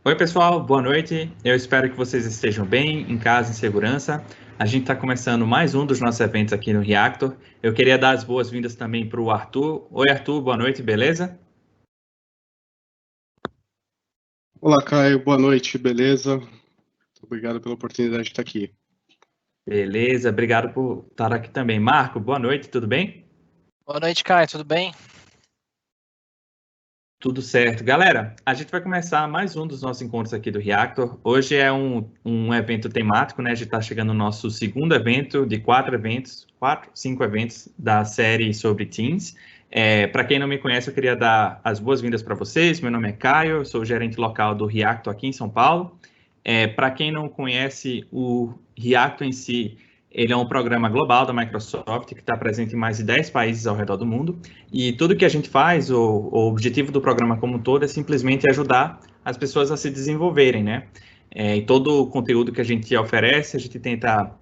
Oi, pessoal, boa noite. Eu espero que vocês estejam bem, em casa, em segurança. A gente está começando mais um dos nossos eventos aqui no Reactor. Eu queria dar as boas-vindas também para o Arthur. Oi, Arthur, boa noite, beleza? Olá, Caio, boa noite, beleza? Obrigado pela oportunidade de estar aqui. Beleza, obrigado por estar aqui também. Marco, boa noite, tudo bem? Boa noite, Caio, tudo bem? Tudo certo. Galera, a gente vai começar mais um dos nossos encontros aqui do Reactor. Hoje é um evento temático, né? A gente está chegando no nosso segundo evento de 5 eventos da série sobre Teams. Para quem não me conhece, eu queria dar as boas-vindas para vocês. Meu nome é Caio, eu sou o gerente local do Reactor aqui em São Paulo. Para quem não conhece, o Reactor em si, ele é um programa global da Microsoft que está presente em mais de 10 países ao redor do mundo. E tudo que a gente faz, o objetivo do programa como um todo é simplesmente ajudar as pessoas a se desenvolverem, né? E todo o conteúdo que a gente oferece, a gente tenta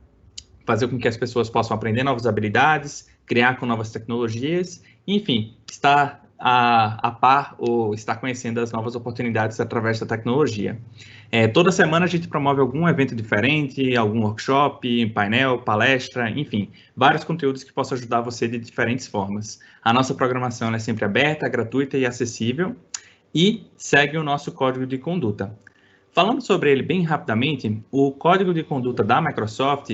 fazer com que as pessoas possam aprender novas habilidades, criar com novas tecnologias, enfim, estar a par ou estar conhecendo as novas oportunidades através da tecnologia. Toda semana a gente promove algum evento diferente, algum workshop, painel, palestra, enfim, vários conteúdos que possam ajudar você de diferentes formas. A nossa programação é sempre aberta, gratuita e acessível e segue o nosso código de conduta. Falando sobre ele bem rapidamente, o código de conduta da Microsoft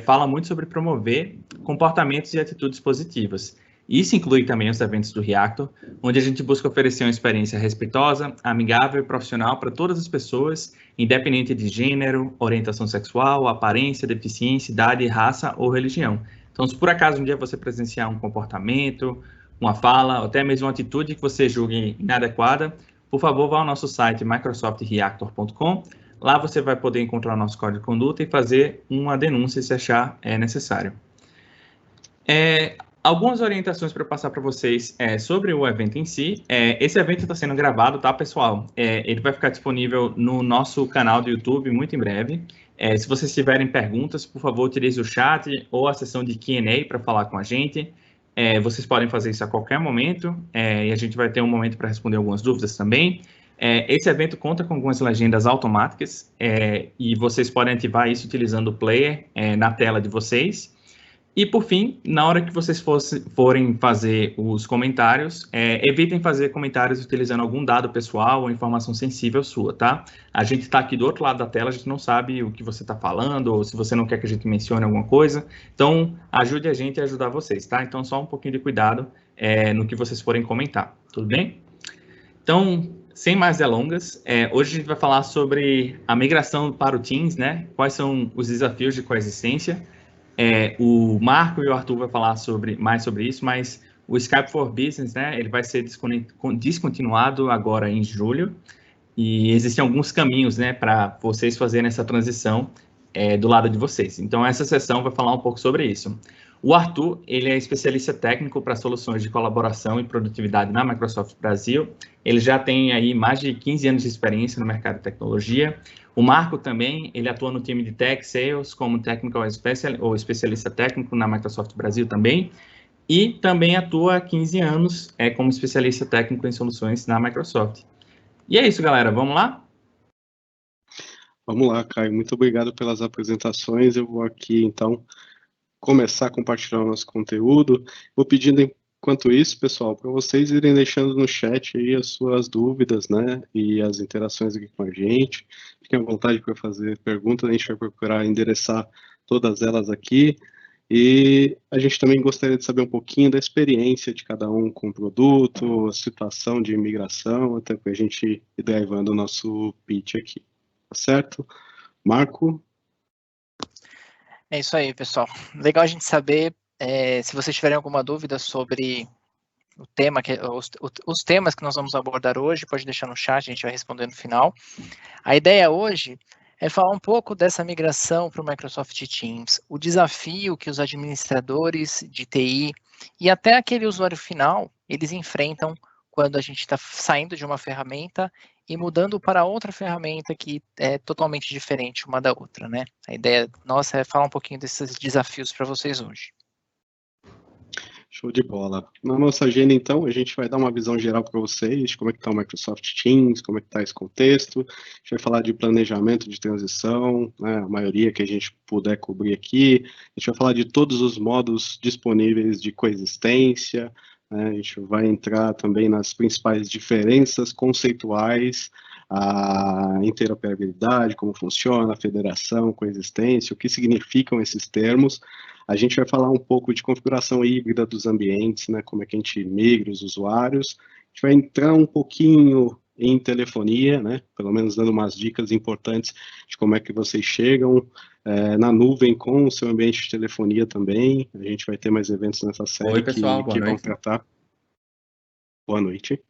fala muito sobre promover comportamentos e atitudes positivas. Isso inclui também os eventos do Reactor, onde a gente busca oferecer uma experiência respeitosa, amigável e profissional para todas as pessoas, independente de gênero, orientação sexual, aparência, deficiência, idade, raça ou religião. Então, se por acaso um dia você presenciar um comportamento, uma fala, ou até mesmo uma atitude que você julgue inadequada, por favor, vá ao nosso site microsoftreactor.com. Lá você vai poder encontrar o nosso código de conduta e fazer uma denúncia se achar necessário. Algumas orientações para passar para vocês sobre o evento em si. Esse evento está sendo gravado, tá, pessoal? Ele vai ficar disponível no nosso canal do YouTube muito em breve. Se vocês tiverem perguntas, por favor, utilize o chat ou a sessão de Q&A para falar com a gente. Vocês podem fazer isso a qualquer momento e a gente vai ter um momento para responder algumas dúvidas também. Esse evento conta com algumas legendas automáticas e vocês podem ativar isso utilizando o player na tela de vocês. E, por fim, na hora que vocês forem fazer os comentários, evitem fazer comentários utilizando algum dado pessoal ou informação sensível sua, tá? A gente está aqui do outro lado da tela, a gente não sabe o que você está falando, ou se você não quer que a gente mencione alguma coisa. Então, ajude a gente a ajudar vocês, tá? Então, só um pouquinho de cuidado no que vocês forem comentar, tudo bem? Então, sem mais delongas, hoje a gente vai falar sobre a migração para o Teams, né? Quais são os desafios de coexistência. O Marco e o Arthur vão falar mais sobre isso, mas o Skype for Business, né, ele vai ser descontinuado agora em julho, e existem alguns caminhos, né, para vocês fazerem essa transição do lado de vocês. Então, essa sessão vai falar um pouco sobre isso. O Arthur, ele é especialista técnico para soluções de colaboração e produtividade na Microsoft Brasil. Ele já tem aí mais de 15 anos de experiência no mercado de tecnologia. O Marco também, ele atua no time de Tech Sales como Technical ou especialista técnico na Microsoft Brasil também. E também atua há 15 anos como especialista técnico em soluções na Microsoft. E é isso, galera. Vamos lá? Vamos lá, Caio. Muito obrigado pelas apresentações. Eu vou aqui, então, começar a compartilhar o nosso conteúdo. Vou pedindo, enquanto isso, pessoal, para vocês irem deixando no chat aí as suas dúvidas, né, e as interações aqui com a gente. Fiquem à vontade para fazer perguntas, a gente vai procurar endereçar todas elas aqui. E a gente também gostaria de saber um pouquinho da experiência de cada um com o produto, a situação de imigração, até para a gente ir derivando o nosso pitch aqui. Tá certo? Marco? É isso aí, pessoal. Legal a gente saber, se vocês tiverem alguma dúvida sobre o tema, os temas que nós vamos abordar hoje, pode deixar no chat, a gente vai responder no final. A ideia hoje é falar um pouco dessa migração para o Microsoft Teams, o desafio que os administradores de TI e até aquele usuário final, eles enfrentam quando a gente está saindo de uma ferramenta e mudando para outra ferramenta que é totalmente diferente uma da outra, né? A ideia nossa é falar um pouquinho desses desafios para vocês hoje. Show de bola. Na nossa agenda, então, a gente vai dar uma visão geral para vocês de como é que está o Microsoft Teams, como é que está esse contexto. A gente vai falar de planejamento de transição, né, a maioria que a gente puder cobrir aqui. A gente vai falar de todos os modos disponíveis de coexistência. Né, a gente vai entrar também nas principais diferenças conceituais, a interoperabilidade, como funciona, a federação, coexistência, o que significam esses termos. A gente vai falar um pouco de configuração híbrida dos ambientes, né, como é que a gente migra os usuários. A gente vai entrar um pouquinho em telefonia, né, pelo menos dando umas dicas importantes de como é que vocês chegam na nuvem com o seu ambiente de telefonia também. A gente vai ter mais eventos nessa série. Oi, pessoal, boa que vão noite. tratar. Boa noite.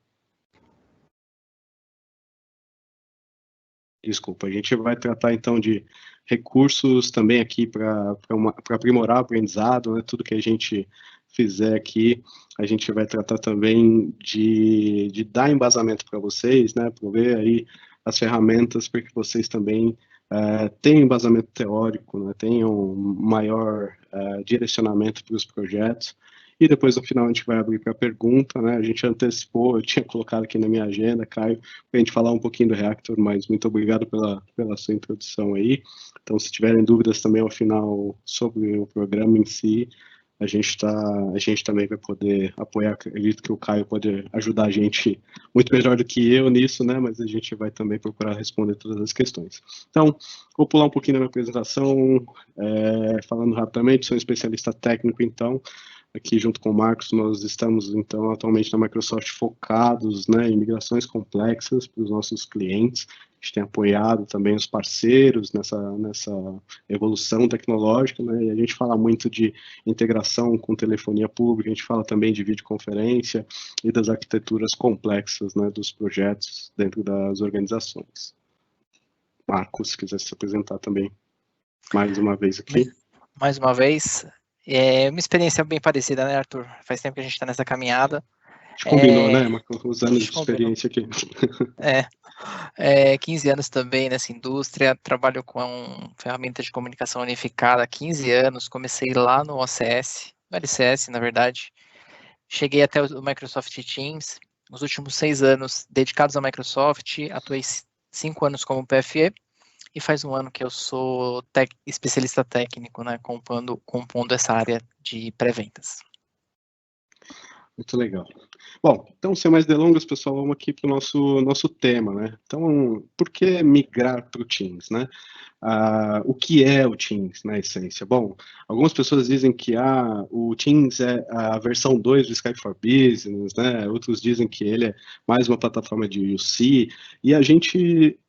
Desculpa, a gente vai tratar então de recursos também aqui para aprimorar o aprendizado, né? Tudo que a gente fizer aqui, a gente vai tratar também de dar embasamento para vocês, né? Prover aí as ferramentas para que vocês também tenham embasamento teórico, né? Tenham maior direcionamento para os projetos. E depois, no final, a gente vai abrir para pergunta, né? A gente antecipou, eu tinha colocado aqui na minha agenda, Caio, para a gente falar um pouquinho do Reactor, mas muito obrigado pela sua introdução aí. Então, se tiverem dúvidas também ao final sobre o programa em si, a gente também vai poder apoiar. Acredito que o Caio pode ajudar a gente muito melhor do que eu nisso, né? Mas a gente vai também procurar responder todas as questões. Então, vou pular um pouquinho na minha apresentação, falando rapidamente, sou um especialista técnico, então, aqui junto com o Marcos, nós estamos, então, atualmente na Microsoft focados, né, em migrações complexas para os nossos clientes. A gente tem apoiado também os parceiros nessa evolução tecnológica, né, e a gente fala muito de integração com telefonia pública, a gente fala também de videoconferência e das arquiteturas complexas, né, dos projetos dentro das organizações. Marcos, se quiser se apresentar também mais uma vez aqui. Mais uma vez. É uma experiência bem parecida, né, Arthur? Faz tempo que a gente está nessa caminhada. A gente combinou, né, Marcos? Os anos de experiência aqui. 15 anos também nessa indústria, trabalho com ferramenta de comunicação unificada há 15 anos, comecei lá no OCS, no LCS, na verdade. Cheguei até o Microsoft Teams, nos últimos 6 anos dedicados ao Microsoft, atuei 5 anos como PFE, e faz um ano que eu sou especialista técnico, né, compondo essa área de pré-vendas. Muito legal. Bom, então, sem mais delongas, pessoal, vamos aqui para o nosso tema, né? Então, por que migrar para o Teams, né? O que é o Teams, na essência? Bom, algumas pessoas dizem que o Teams é a versão 2 do Skype for Business, né? Outros dizem que ele é mais uma plataforma de UC, e a gente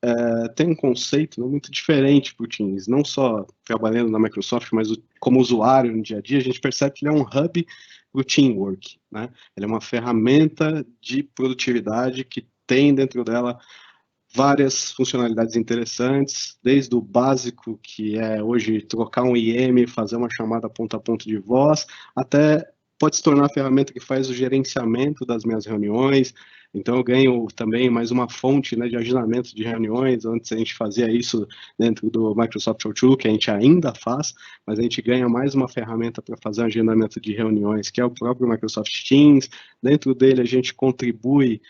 tem um conceito, né, muito diferente para o Teams, não só trabalhando na Microsoft, mas como usuário no dia a dia, a gente percebe que ele é um hub para o teamwork, né? Ele é uma ferramenta de produtividade que tem dentro dela várias funcionalidades interessantes, desde o básico, que é hoje trocar um IM, fazer uma chamada ponto a ponto de voz, até pode se tornar a ferramenta que faz o gerenciamento das minhas reuniões. Então, eu ganho também mais uma fonte, né, de agendamento de reuniões. Antes a gente fazia isso dentro do Microsoft Outlook, que a gente ainda faz, mas a gente ganha mais uma ferramenta para fazer o agendamento de reuniões, que é o próprio Microsoft Teams. Dentro dele, a gente contribui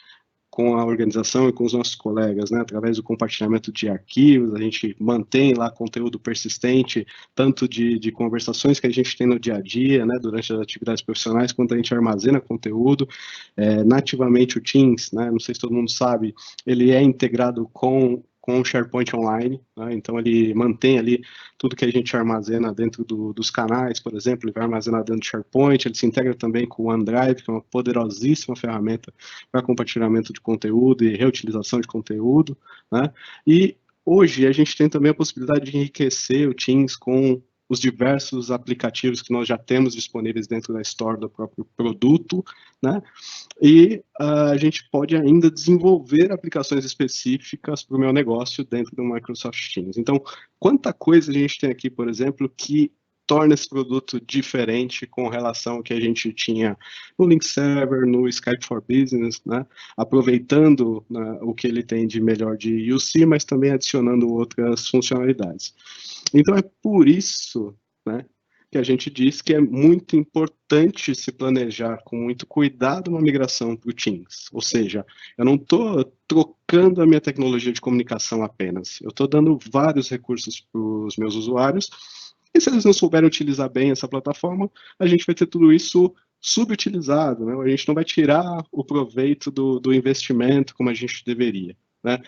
com a organização e com os nossos colegas, né, através do compartilhamento de arquivos, a gente mantém lá conteúdo persistente, tanto de conversações que a gente tem no dia a dia, né, durante as atividades profissionais, quanto a gente armazena conteúdo. Nativamente o Teams, né, não sei se todo mundo sabe, ele é integrado com o SharePoint Online, né? Então ele mantém ali tudo que a gente armazena dentro dos canais, por exemplo, ele vai armazenar dentro do SharePoint, ele se integra também com o OneDrive, que é uma poderosíssima ferramenta para compartilhamento de conteúdo e reutilização de conteúdo, né? E hoje a gente tem também a possibilidade de enriquecer o Teams com os diversos aplicativos que nós já temos disponíveis dentro da Store do próprio produto, né? E a gente pode ainda desenvolver aplicações específicas para o meu negócio dentro do Microsoft Teams. Então, quanta coisa a gente tem aqui, por exemplo, que torna esse produto diferente com relação ao que a gente tinha no Link Server, no Skype for Business, né? Aproveitando, né, o que ele tem de melhor de UC, mas também adicionando outras funcionalidades. Então, é por isso, né, que a gente diz que é muito importante se planejar com muito cuidado uma migração para o Teams. Ou seja, eu não estou trocando a minha tecnologia de comunicação apenas, eu estou dando vários recursos para os meus usuários, e se eles não souberem utilizar bem essa plataforma, a gente vai ter tudo isso subutilizado, né? A gente não vai tirar o proveito do investimento como a gente deveria, né?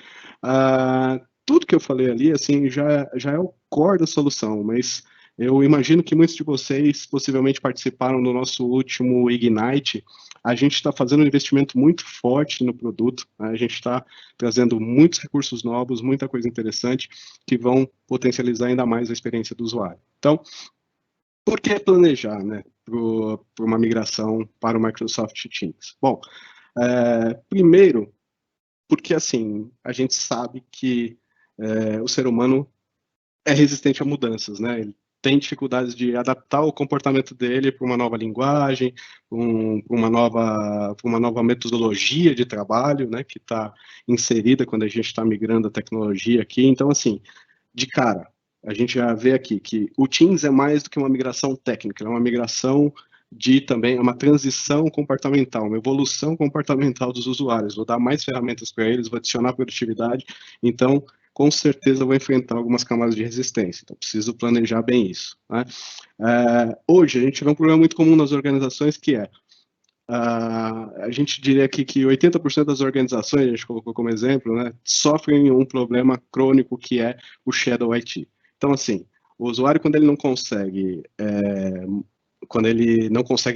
Tudo que eu falei ali, assim, já é o core da solução, mas eu imagino que muitos de vocês possivelmente participaram do nosso último Ignite. A gente está fazendo um investimento muito forte no produto, né? A gente está trazendo muitos recursos novos, muita coisa interessante, que vão potencializar ainda mais a experiência do usuário. Então, por que planejar, né, para uma migração para o Microsoft Teams? Bom, primeiro, porque assim, a gente sabe que o ser humano é resistente a mudanças, né? Ele tem dificuldades de adaptar o comportamento dele para uma nova linguagem, para uma nova metodologia de trabalho, né, que está inserida quando a gente está migrando a tecnologia aqui. Então, assim, de cara, a gente já vê aqui que o Teams é mais do que uma migração técnica, é uma migração também uma transição comportamental, uma evolução comportamental dos usuários. Vou dar mais ferramentas para eles, vou adicionar produtividade, então com certeza eu vou enfrentar algumas camadas de resistência, então preciso planejar bem isso, né? Hoje a gente vê um problema muito comum nas organizações que a gente diria aqui que 80% das organizações, a gente colocou como exemplo, né, sofrem um problema crônico que é o Shadow IT. Então, assim, o usuário, quando ele não consegue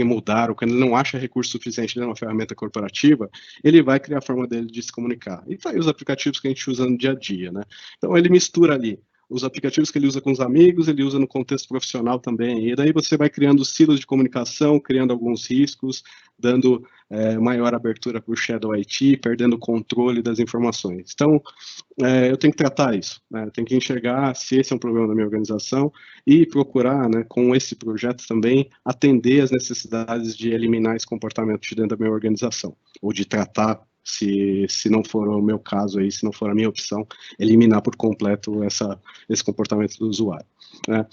mudar, ou quando ele não acha recurso suficiente numa ferramenta corporativa, ele vai criar a forma dele de se comunicar. E tá aí os aplicativos que a gente usa no dia a dia, né? Então, ele mistura ali os aplicativos que ele usa com os amigos, ele usa no contexto profissional também, e daí você vai criando silos de comunicação, criando alguns riscos, dando maior abertura para o Shadow IT, perdendo o controle das informações. Então, eu tenho que tratar isso, né? Eu tenho que enxergar se esse é um problema da minha organização e procurar, né, com esse projeto também, atender as necessidades de eliminar esse comportamento de dentro da minha organização, ou de tratar, se não for o meu caso aí, se não for a minha opção, eliminar por completo esse comportamento do usuário, né?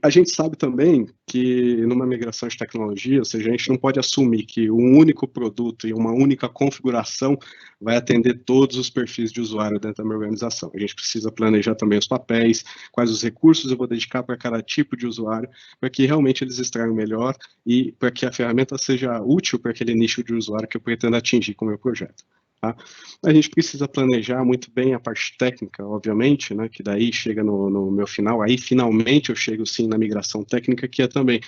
A gente sabe também que numa migração de tecnologia, ou seja, a gente não pode assumir que um único produto e uma única configuração vai atender todos os perfis de usuário dentro da minha organização. A gente precisa planejar também os papéis, quais os recursos eu vou dedicar para cada tipo de usuário, para que realmente eles extraiam melhor e para que a ferramenta seja útil para aquele nicho de usuário que eu pretendo atingir com o meu projeto. Tá? A gente precisa planejar muito bem a parte técnica, obviamente, né, que daí chega no meu final, aí finalmente eu chego sim na migração técnica, que é também,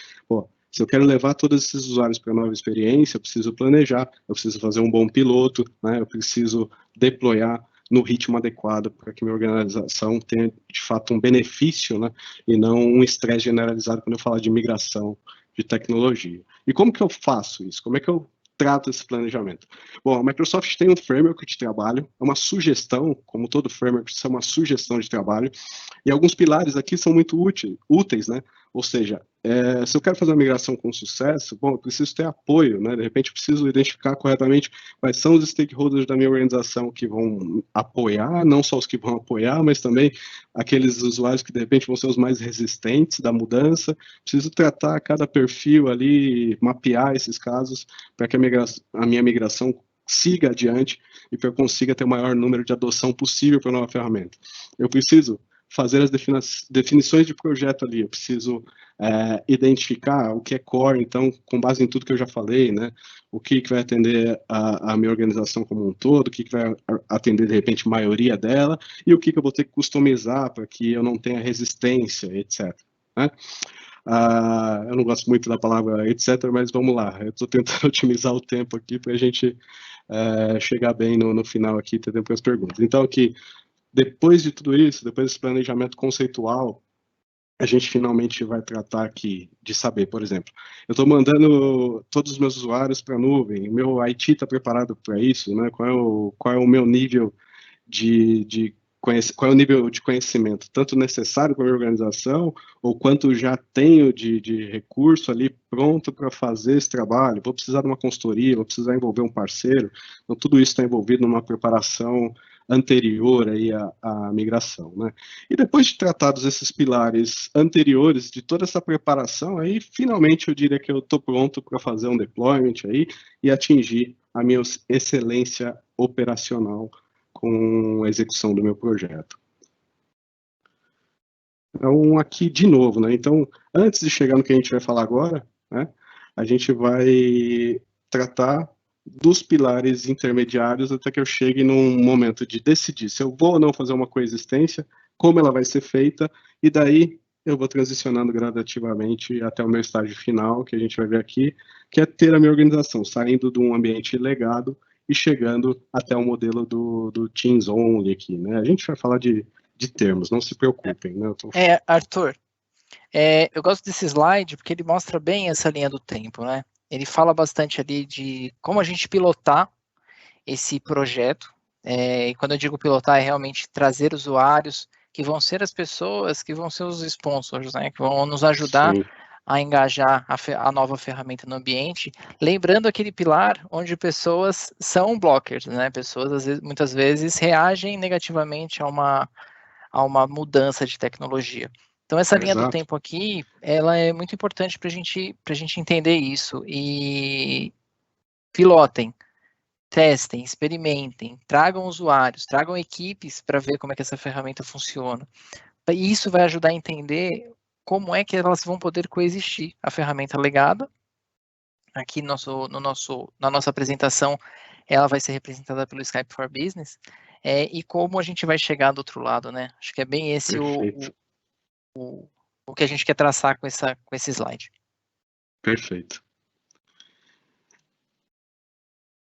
se eu quero levar todos esses usuários para a nova experiência, eu preciso planejar, eu preciso fazer um bom piloto, né, eu preciso deployar no ritmo adequado para que minha organização tenha, de fato, um benefício, né, e não um estresse generalizado quando eu falar de migração de tecnologia. E como que eu faço isso? Como é que eu trato esse planejamento? Bom, a Microsoft tem um framework de trabalho, é uma sugestão, como todo framework, isso é uma sugestão de trabalho, e alguns pilares aqui são muito úteis, né? Ou seja, se eu quero fazer uma migração com sucesso, bom, eu preciso ter apoio, né? De repente eu preciso identificar corretamente quais são os stakeholders da minha organização que vão apoiar, não só os que vão apoiar, mas também aqueles usuários que de repente vão ser os mais resistentes da mudança. Preciso tratar cada perfil ali, mapear esses casos para que a minha migração siga adiante e para que eu consiga ter o maior número de adoção possível para a nova ferramenta. Eu preciso fazer as definições de projeto ali, eu preciso identificar o que é core, então, com base em tudo que eu já falei, né, o que vai atender a minha organização como um todo, o que vai atender, de repente, a maioria dela, e o que eu vou ter que customizar para que eu não tenha resistência, etc. Né? Eu não gosto muito da palavra etc, mas vamos lá, eu estou tentando otimizar o tempo aqui para a gente chegar bem no final aqui e ter tempo para as perguntas. Então, aqui, depois de tudo isso, depois desse planejamento conceitual, a gente finalmente vai tratar aqui de saber, por exemplo, eu estou mandando todos os meus usuários para a nuvem, meu IT está preparado para isso, né? Qual é o meu nível qual é o nível de conhecimento, tanto necessário para a minha organização, ou quanto já tenho de recurso ali pronto para fazer esse trabalho, vou precisar de uma consultoria, vou precisar envolver um parceiro, então tudo isso está envolvido numa preparação anterior aí à migração, né? E depois de tratados esses pilares anteriores, de toda essa preparação, aí finalmente eu diria que eu estou pronto para fazer um deployment aí e atingir a minha excelência operacional com a execução do meu projeto. Então, aqui de novo, né? Então, antes de chegar no que a gente vai falar agora, né, a gente vai tratar dos pilares intermediários até que eu chegue num momento de decidir se eu vou ou não fazer uma coexistência, como ela vai ser feita, e daí eu vou transicionando gradativamente até o meu estágio final, que a gente vai ver aqui, que é ter a minha organização, saindo de um ambiente legado e chegando até o modelo do Teams Only aqui, né? A gente vai falar de termos, não se preocupem, né? Arthur, eu gosto desse slide porque ele mostra bem essa linha do tempo, né? Ele fala bastante ali de como a gente pilotar esse projeto, e quando eu digo pilotar, é realmente trazer usuários que vão ser as pessoas que vão ser os sponsors, né? Que vão nos ajudar Sim. a engajar a nova ferramenta no ambiente, lembrando aquele pilar onde pessoas são blockers, né? Pessoas, muitas vezes, reagem negativamente a uma mudança de tecnologia. Então, essa linha do tempo aqui, ela é muito importante para a gente entender isso. E pilotem, testem, experimentem, tragam usuários, tragam equipes para ver como é que essa ferramenta funciona. E isso vai ajudar a entender como é que elas vão poder coexistir. A ferramenta legada, aqui na nossa apresentação, ela vai ser representada pelo Skype for Business, e como a gente vai chegar do outro lado, né? Acho que é bem esse o que a gente quer traçar com esse slide. Perfeito.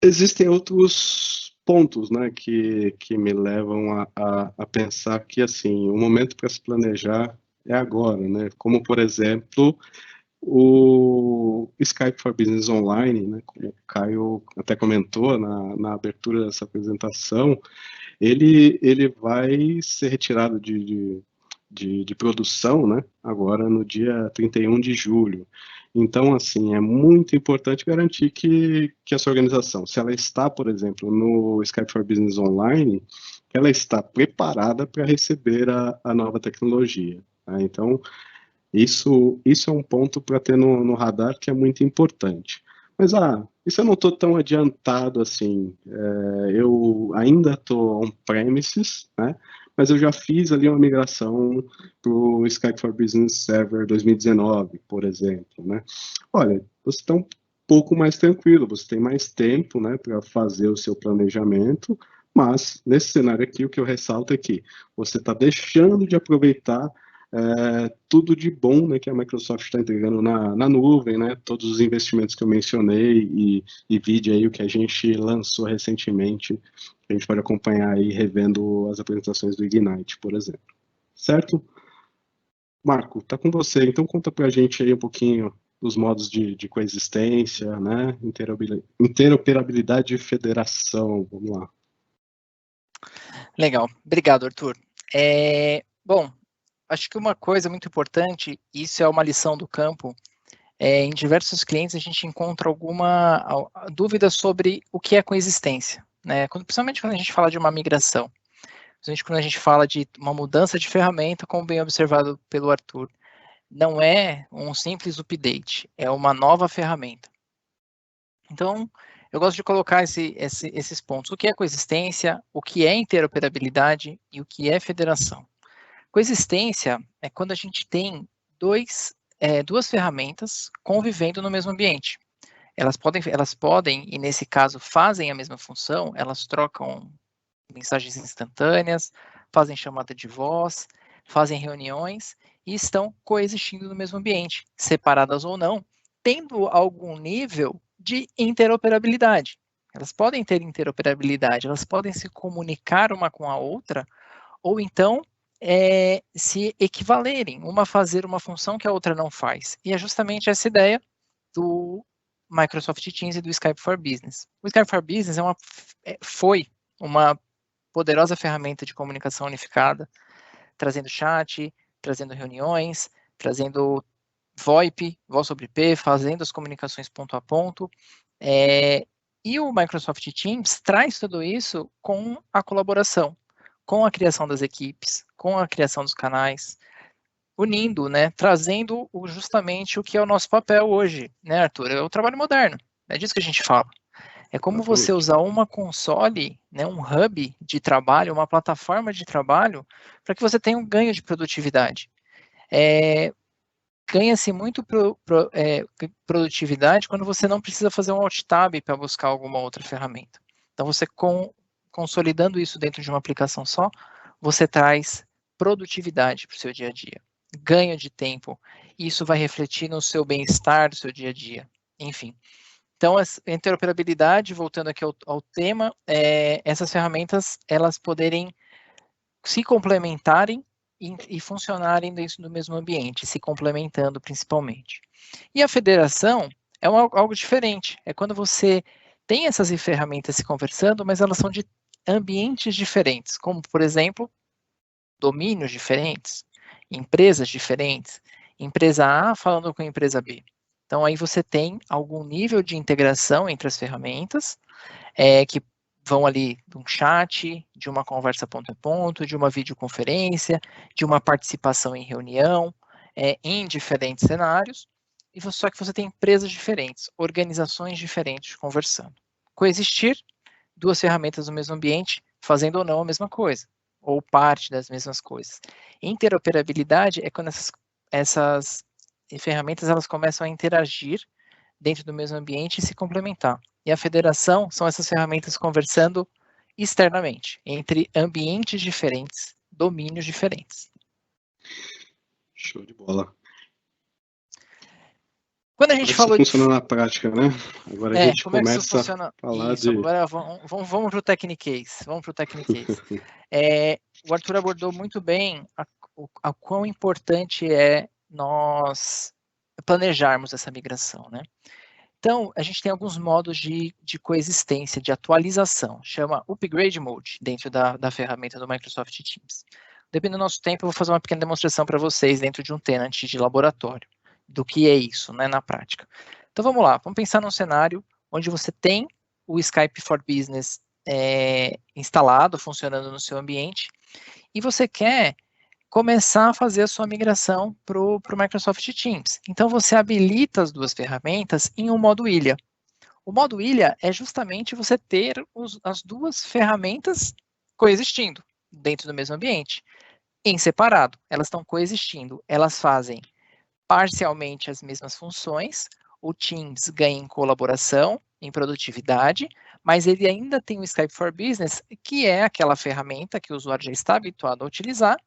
Existem outros pontos, né, que me levam a pensar que, assim, o momento para se planejar é agora, né? Como, por exemplo, o Skype for Business Online, né, como o Caio até comentou na abertura dessa apresentação, ele vai ser retirado de produção, né, agora no dia 31 de julho. Então, assim, é muito importante garantir que essa organização, se ela está, por exemplo, no Skype for Business Online, ela está preparada para receber a nova tecnologia. Tá? Então, isso é um ponto para ter no radar que é muito importante. Mas, isso eu não estou tão adiantado assim. Eu ainda estou on-premises, né? Mas eu já fiz ali uma migração para o Skype for Business Server 2019, por exemplo, né? Olha, você está um pouco mais tranquilo, você tem mais tempo, né, para fazer o seu planejamento, mas nesse cenário aqui, o que eu ressalto é que você está deixando de aproveitar tudo de bom, né, que a Microsoft está entregando na nuvem, né, todos os investimentos que eu mencionei e vídeo aí o que a gente lançou recentemente, a gente pode acompanhar aí revendo as apresentações do Ignite, por exemplo. Certo? Marco, tá com você, então conta pra gente aí um pouquinho dos modos de coexistência, né, interoperabilidade e federação, vamos lá. Legal, obrigado, Arthur. Bom, acho que uma coisa muito importante, isso é uma lição do campo, em diversos clientes a gente encontra alguma dúvida sobre o que é coexistência, né? Principalmente quando a gente fala de uma migração, principalmente quando a gente fala de uma mudança de ferramenta, como bem observado pelo Arthur. Não é um simples update, é uma nova ferramenta. Então, eu gosto de colocar esses pontos. O que é coexistência, o que é interoperabilidade e o que é federação. Coexistência é quando a gente tem duas ferramentas convivendo no mesmo ambiente. Elas podem, e nesse caso fazem a mesma função, elas trocam mensagens instantâneas, fazem chamada de voz, fazem reuniões e estão coexistindo no mesmo ambiente, separadas ou não, tendo algum nível de interoperabilidade. Elas podem ter interoperabilidade, elas podem se comunicar uma com a outra, ou então se equivalerem, uma fazer uma função que a outra não faz. E é justamente essa ideia do Microsoft Teams e do Skype for Business. O Skype for Business foi uma poderosa ferramenta de comunicação unificada, trazendo chat, trazendo reuniões, trazendo VoIP, voz sobre IP, fazendo as comunicações ponto a ponto, E o Microsoft Teams traz tudo isso com a colaboração, com a criação das equipes, com a criação dos canais, unindo, né, trazendo justamente o que é o nosso papel hoje, né, Arthur? É o trabalho moderno, é disso que a gente fala. É como você usar uma console, né, um hub de trabalho, uma plataforma de trabalho, para que você tenha um ganho de produtividade. Ganha-se muito produtividade quando você não precisa fazer um alt tab para buscar alguma outra ferramenta. Então, você consolidando isso dentro de uma aplicação só, você traz produtividade para o seu dia a dia, ganho de tempo, e isso vai refletir no seu bem-estar do seu dia a dia, enfim. Então, a interoperabilidade, voltando aqui ao tema, essas ferramentas, elas poderem se complementarem e funcionarem dentro do mesmo ambiente, se complementando principalmente. E a federação é algo diferente, é quando você tem essas ferramentas se conversando, mas elas são de ambientes diferentes, como, por exemplo, domínios diferentes, empresas diferentes, empresa A falando com a empresa B. Então, aí você tem algum nível de integração entre as ferramentas, que vão ali de um chat, de uma conversa ponto a ponto, de uma videoconferência, de uma participação em reunião, em diferentes cenários, só que você tem empresas diferentes, organizações diferentes conversando. Coexistir, duas ferramentas no mesmo ambiente, fazendo ou não a mesma coisa, ou parte das mesmas coisas. Interoperabilidade é quando essas ferramentas elas começam a interagir dentro do mesmo ambiente e se complementar. E a federação são essas ferramentas conversando externamente, entre ambientes diferentes, domínios diferentes. Show de bola. Quando a gente falou de... funciona na prática, né? Agora a gente começa a falar isso, agora vamos para o Technicase. O Arthur abordou muito bem a quão importante é nós planejarmos essa migração, né? Então, a gente tem alguns modos de coexistência, de atualização, chama Upgrade Mode, dentro da ferramenta do Microsoft Teams. Dependendo do nosso tempo, eu vou fazer uma pequena demonstração para vocês dentro de um tenant de laboratório, do que é isso, né, na prática. Então, vamos lá, vamos pensar num cenário onde você tem o Skype for Business instalado, funcionando no seu ambiente, e você quer começar a fazer a sua migração para o Microsoft Teams. Então, você habilita as duas ferramentas em um modo ilha. O modo ilha é justamente você ter as duas ferramentas coexistindo dentro do mesmo ambiente. Em separado, elas estão coexistindo. Elas fazem parcialmente as mesmas funções. O Teams ganha em colaboração, em produtividade, mas ele ainda tem o Skype for Business, que é aquela ferramenta que o usuário já está habituado a utilizar,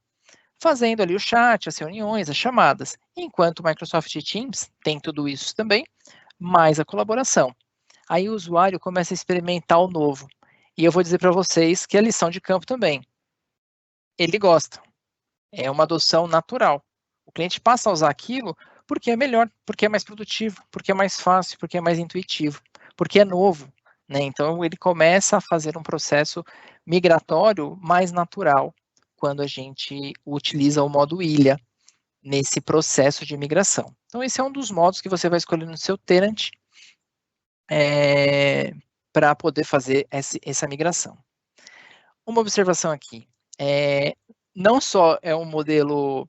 fazendo ali o chat, as reuniões, as chamadas, enquanto o Microsoft Teams tem tudo isso também, mais a colaboração. Aí o usuário começa a experimentar o novo. E eu vou dizer para vocês que é lição de campo também. Ele gosta. É uma adoção natural. O cliente passa a usar aquilo porque é melhor, porque é mais produtivo, porque é mais fácil, porque é mais intuitivo, porque é novo, né? Então ele começa a fazer um processo migratório mais natural quando a gente utiliza o modo ilha nesse processo de migração. Então, esse é um dos modos que você vai escolher no seu tenant para poder fazer essa migração. Uma observação aqui, não só é um modelo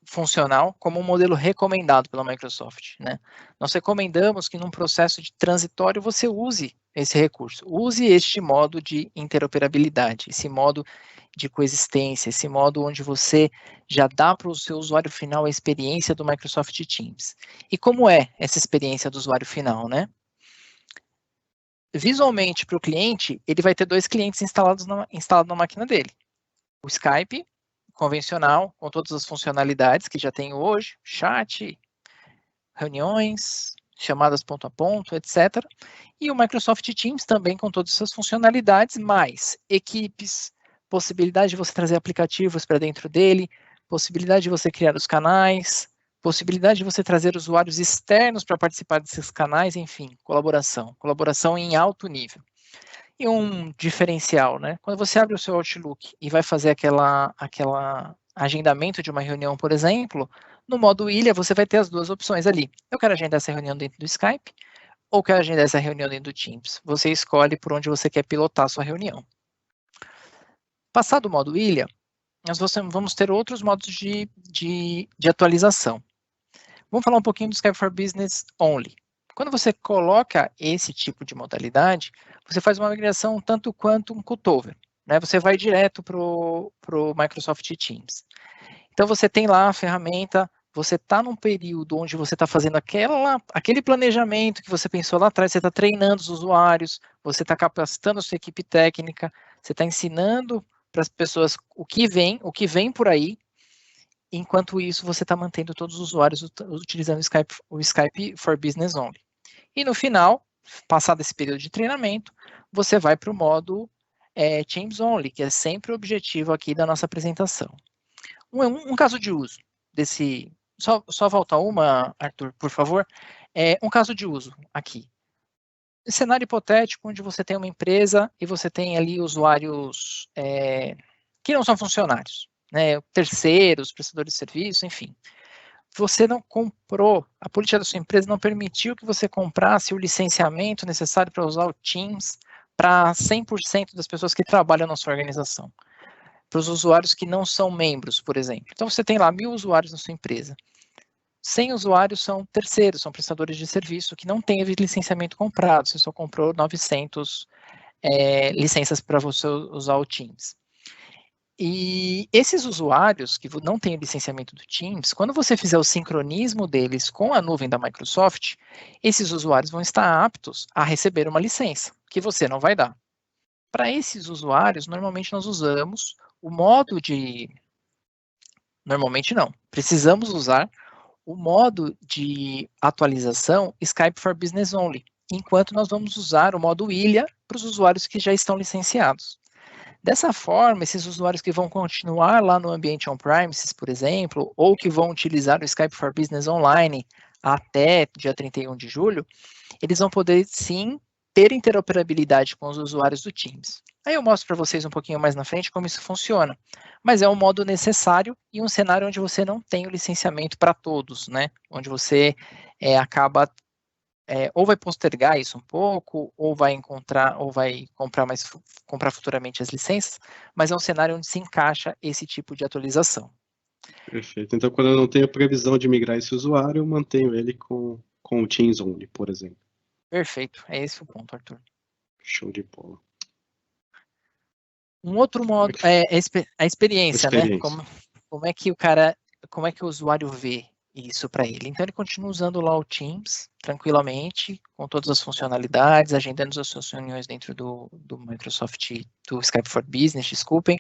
funcional, como um modelo recomendado pela Microsoft, né? Nós recomendamos que num processo de transitório você use esse recurso, use este modo de interoperabilidade, esse modo de coexistência, esse modo onde você já dá para o seu usuário final a experiência do Microsoft Teams. E como é essa experiência do usuário final, né? Visualmente, para o cliente, ele vai ter dois clientes instalados na máquina dele. O Skype, convencional, com todas as funcionalidades que já tem hoje, chat, reuniões, chamadas ponto a ponto, etc. E o Microsoft Teams também com todas essas funcionalidades, mais equipes, possibilidade de você trazer aplicativos para dentro dele, possibilidade de você criar os canais, possibilidade de você trazer usuários externos para participar desses canais, enfim, colaboração em alto nível. E um diferencial, né? Quando você abre o seu Outlook e vai fazer aquela agendamento de uma reunião, por exemplo, no modo ilha você vai ter as duas opções ali. Eu quero agendar essa reunião dentro do Skype, ou quer agendar essa reunião dentro do Teams. Você escolhe por onde você quer pilotar a sua reunião. Passado o modo ilha, nós vamos ter outros modos de atualização. Vamos falar um pouquinho do Skype for Business Only. Quando você coloca esse tipo de modalidade, você faz uma migração tanto quanto um cutover, né? Você vai direto para o Microsoft Teams. Então, você tem lá a ferramenta, você está num período onde você está fazendo aquele planejamento que você pensou lá atrás, você está treinando os usuários, você está capacitando a sua equipe técnica, você está ensinando para as pessoas o que vem por aí. Enquanto isso, você está mantendo todos os usuários utilizando o Skype for Business Only. E no final, passado esse período de treinamento, você vai para o modo Teams Only, que é sempre o objetivo aqui da nossa apresentação. Um caso de uso desse... Só volta uma, Arthur, por favor. Um caso de uso aqui. Um cenário hipotético onde você tem uma empresa e você tem ali usuários que não são funcionários, né, terceiros, prestadores de serviço, enfim. Você não comprou, a política da sua empresa não permitiu que você comprasse o licenciamento necessário para usar o Teams para 100% das pessoas que trabalham na sua organização. Para os usuários que não são membros, por exemplo. Então, você tem lá 1000 usuários na sua empresa. 100 usuários são terceiros, são prestadores de serviço que não teve licenciamento comprado. Você só comprou 900 licenças para você usar o Teams. E esses usuários que não têm o licenciamento do Teams, quando você fizer o sincronismo deles com a nuvem da Microsoft, esses usuários vão estar aptos a receber uma licença, que você não vai dar. Para esses usuários, normalmente nós usamos o modo de... Normalmente não. Precisamos usar o modo de atualização Skype for Business Only, enquanto nós vamos usar o modo ilha para os usuários que já estão licenciados. Dessa forma, esses usuários que vão continuar lá no ambiente on-premises, por exemplo, ou que vão utilizar o Skype for Business Online até dia 31 de julho, eles vão poder, sim, ter interoperabilidade com os usuários do Teams. Aí eu mostro para vocês um pouquinho mais na frente como isso funciona. Mas é um modo necessário e um cenário onde você não tem o licenciamento para todos, né? Onde você acaba... ou vai postergar isso um pouco, ou vai comprar futuramente as licenças, mas é um cenário onde se encaixa esse tipo de atualização. Perfeito. Então, quando eu não tenho previsão de migrar esse usuário, eu mantenho ele com o Teams Only, por exemplo. Perfeito. É esse o ponto, Arthur. Show de bola. Um outro modo é a experiência, né? Como é que o usuário vê isso para ele. Então, ele continua usando lá o Teams, tranquilamente, com todas as funcionalidades, agendando as suas reuniões dentro do Microsoft, do Skype for Business, desculpem.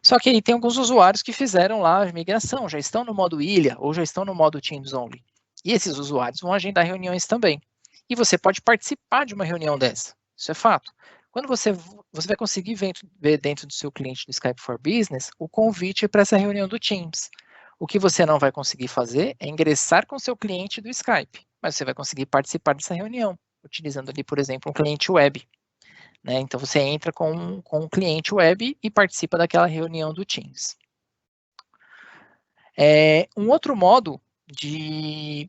Só que aí tem alguns usuários que fizeram lá a migração, já estão no modo ilha, ou já estão no modo Teams Only. E esses usuários vão agendar reuniões também. E você pode participar de uma reunião dessa. Isso é fato. Quando você vai conseguir ver dentro do seu cliente do Skype for Business o convite para essa reunião do Teams. O que você não vai conseguir fazer é ingressar com o seu cliente do Skype, mas você vai conseguir participar dessa reunião, utilizando ali, por exemplo, um cliente web. Né? Então, você entra com um cliente web e participa daquela reunião do Teams. Um outro modo de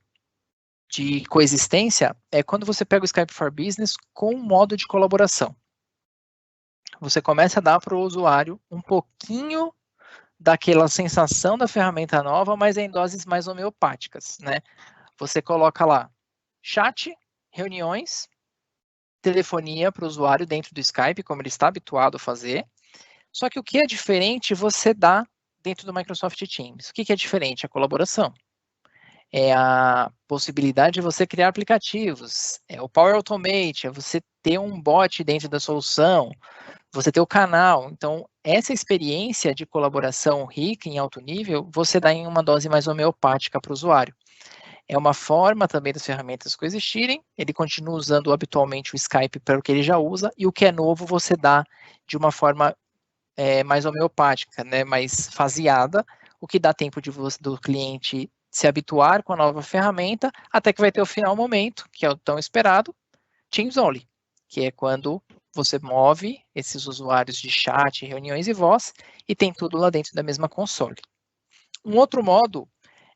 coexistência é quando você pega o Skype for Business com um modo de colaboração. Você começa a dar para o usuário um pouquinho daquela sensação da ferramenta nova, mas em doses mais homeopáticas, né? Você coloca lá chat, reuniões, telefonia para o usuário dentro do Skype, como ele está habituado a fazer. Só que o que é diferente você dá dentro do Microsoft Teams. O que é diferente? A colaboração. É a possibilidade de você criar aplicativos, é o Power Automate, é você ter um bot dentro da solução, você ter o canal. Então, essa experiência de colaboração rica em alto nível, você dá em uma dose mais homeopática para o usuário. É uma forma também das ferramentas coexistirem, ele continua usando habitualmente o Skype para o que ele já usa, e o que é novo você dá de uma forma mais homeopática, né, mais faseada, o que dá tempo do cliente se habituar com a nova ferramenta, até que vai ter o final momento, que é o tão esperado, Teams Only, que é quando você move esses usuários de chat, reuniões e voz, e tem tudo lá dentro da mesma console. Um outro modo